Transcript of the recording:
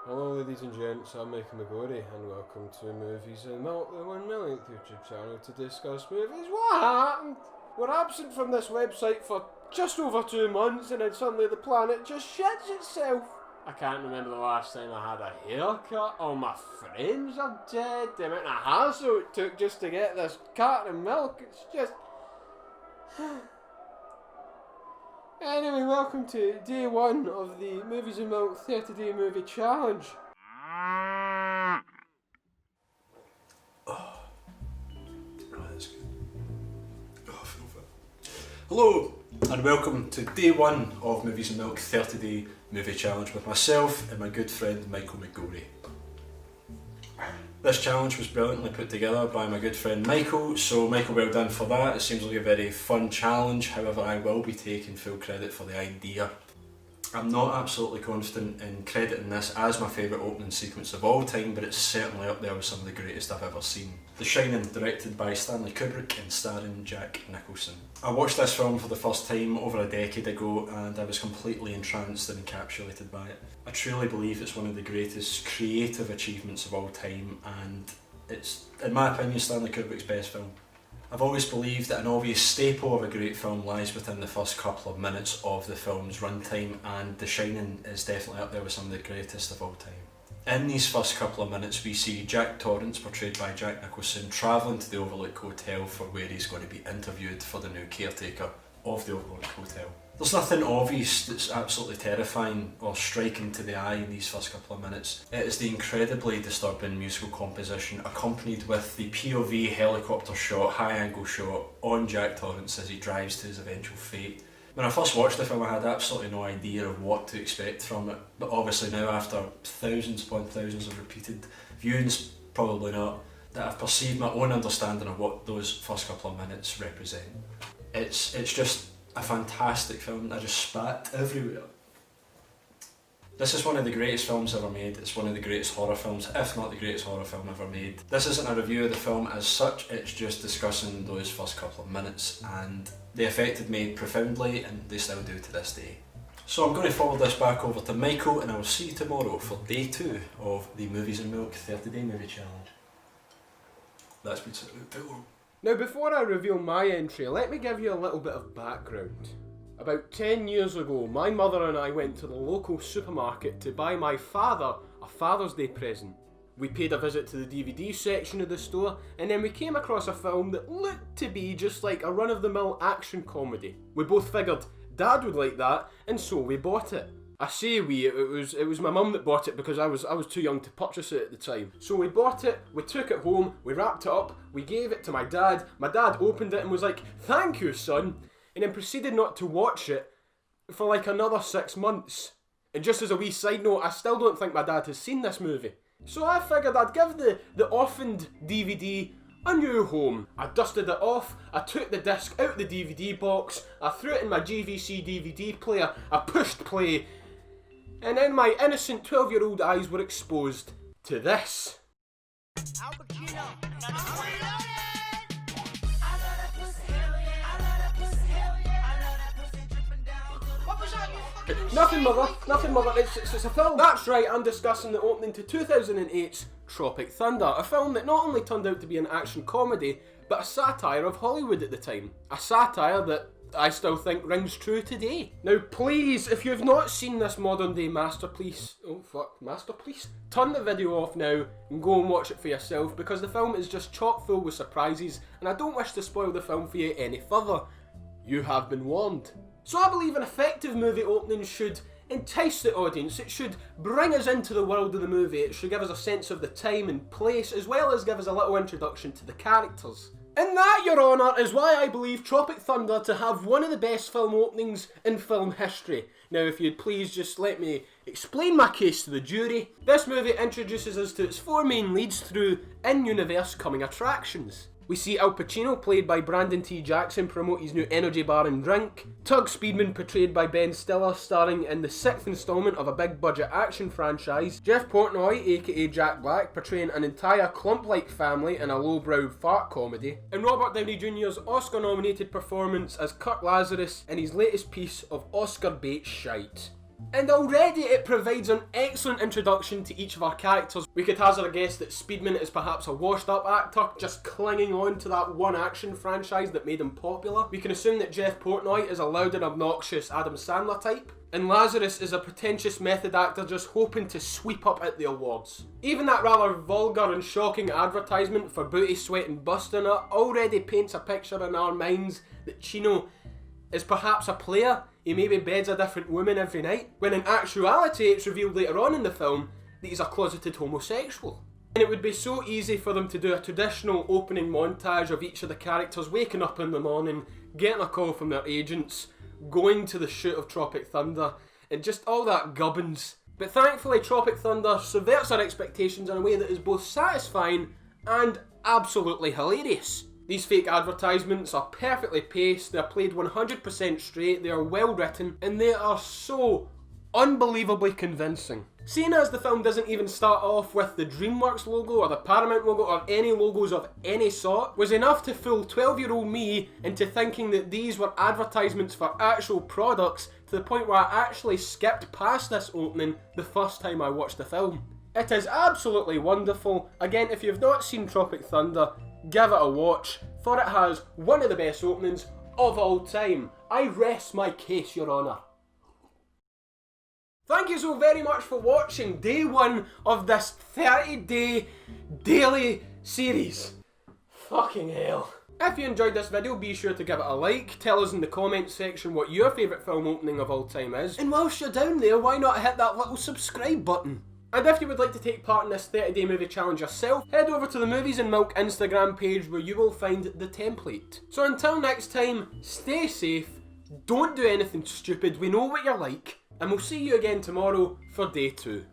Hello ladies and gents, I'm Michael McGorry and welcome to Movies and Milk, the 1 millionth YouTube channel to discuss movies. What happened? We're absent from this website for just over 2 months and then suddenly the planet just shits itself. I can't remember the last time I had a haircut. All my friends are dead. The amount of hassle it took just to get this carton of milk, it's just... Anyway, welcome to day 1 of the Movies and Milk 30-day movie challenge. Oh, that's good. Oh, I feel fit. Hello, and welcome to day 1 of Movies and Milk 30-day movie challenge with myself and my good friend Michael McGorry. This challenge was brilliantly put together by my good friend Michael, so Michael, well done for that. It seems like a very fun challenge, however I will be taking full credit for the idea. I'm not absolutely confident in crediting this as my favourite opening sequence of all time, but it's certainly up there with some of the greatest I've ever seen. The Shining, directed by Stanley Kubrick and starring Jack Nicholson. I watched this film for the first time over a decade ago and I was completely entranced and encapsulated by it. I truly believe it's one of the greatest creative achievements of all time, and it's, in my opinion, Stanley Kubrick's best film. I've always believed that an obvious staple of a great film lies within the first couple of minutes of the film's runtime, and The Shining is definitely up there with some of the greatest of all time. In these first couple of minutes we see Jack Torrance, portrayed by Jack Nicholson, travelling to the Overlook Hotel for where he's going to be interviewed for the new caretaker of the Overlook Hotel. There's nothing obvious that's absolutely terrifying or striking to the eye in these first couple of minutes. It is the incredibly disturbing musical composition accompanied with the POV helicopter shot, high angle shot on Jack Torrance as he drives to his eventual fate. When I first watched the film I had absolutely no idea of what to expect from it, but obviously now after thousands upon thousands of repeated viewings, probably not, that I've perceived my own understanding of what those first couple of minutes represent. It's just a fantastic film. I just spat everywhere. This is one of the greatest films ever made. It's one of the greatest horror films, if not the greatest horror film ever made. This isn't a review of the film as such, it's just discussing those first couple of minutes, and they affected me profoundly and they still do to this day. So I'm going to forward this back over to Michael and I will see you tomorrow for day 2 of the Movies and Milk 30-day movie challenge. That's been said. Now before I reveal my entry, let me give you a little bit of background. About 10 years ago, my mother and I went to the local supermarket to buy my father a Father's Day present. We paid a visit to the DVD section of the store and then we came across a film that looked to be just like a run-of-the-mill action comedy. We both figured Dad would like that and so we bought it. I say we, it was my mum that bought it because I was too young to purchase it at the time. So we bought it, we took it home, we wrapped it up, we gave it to my dad opened it and was like, "Thank you, son," and then proceeded not to watch it for like another 6 months. And just as a wee side note, I still don't think my dad has seen this movie. So I figured I'd give the orphaned DVD a new home. I dusted it off, I took the disc out the DVD box, I threw it in my GVC DVD player, I pushed play, and then my innocent 12-year-old eyes were exposed to this. Nothing mother, it's a film. That's right, I'm discussing the opening to 2008's Tropic Thunder, a film that not only turned out to be an action comedy, but a satire of Hollywood at the time. A satire that I still think rings true today. Now please, if you've not seen this modern day masterpiece, turn the video off now and go and watch it for yourself, because the film is just chock full with surprises and I don't wish to spoil the film for you any further. You have been warned. So I believe an effective movie opening should entice the audience, it should bring us into the world of the movie, it should give us a sense of the time and place, as well as give us a little introduction to the characters. And that, Your Honour, is why I believe Tropic Thunder to have one of the best film openings in film history. Now if you'd please just let me explain my case to the jury. This movie introduces us to its 4 main leads through in-universe coming attractions. We see Al Pacino, played by Brandon T. Jackson, promote his new energy bar and drink. Tug Speedman, portrayed by Ben Stiller, starring in the 6th instalment of a big budget action franchise. Jeff Portnoy, aka Jack Black, portraying an entire clump-like family in a lowbrow fart comedy. And Robert Downey Jr.'s Oscar-nominated performance as Kirk Lazarus in his latest piece of Oscar bait shite. And already it provides an excellent introduction to each of our characters. We could hazard a guess that Speedman is perhaps a washed up actor, just clinging on to that one action franchise that made him popular. We can assume that Jeff Portnoy is a loud and obnoxious Adam Sandler type. And Lazarus is a pretentious method actor just hoping to sweep up at the awards. Even that rather vulgar and shocking advertisement for Booty, Sweat and Bustin' It already paints a picture in our minds that Chino is perhaps a player. He maybe beds a different woman every night, when in actuality it's revealed later on in the film that he's a closeted homosexual. And it would be so easy for them to do a traditional opening montage of each of the characters waking up in the morning, getting a call from their agents, going to the shoot of Tropic Thunder, and just all that gubbins. But thankfully Tropic Thunder subverts our expectations in a way that is both satisfying and absolutely hilarious. These fake advertisements are perfectly paced, they are played 100% straight, they are well written, and they are so unbelievably convincing. Seeing as the film doesn't even start off with the DreamWorks logo or the Paramount logo or any logos of any sort, was enough to fool 12-year-old me into thinking that these were advertisements for actual products, to the point where I actually skipped past this opening the first time I watched the film. It is absolutely wonderful. Again, if you've not seen Tropic Thunder, give it a watch, for it has one of the best openings of all time. I rest my case, Your Honour. Thank you so very much for watching day one of this 30-day daily series. Fucking hell. If you enjoyed this video, be sure to give it a like, tell us in the comments section what your favourite film opening of all time is, and whilst you're down there, why not hit that little subscribe button? And if you would like to take part in this 30-day movie challenge yourself, head over to the Movies and Milk Instagram page where you will find the template. So until next time, stay safe, don't do anything stupid, we know what you're like, and we'll see you again tomorrow for day 2.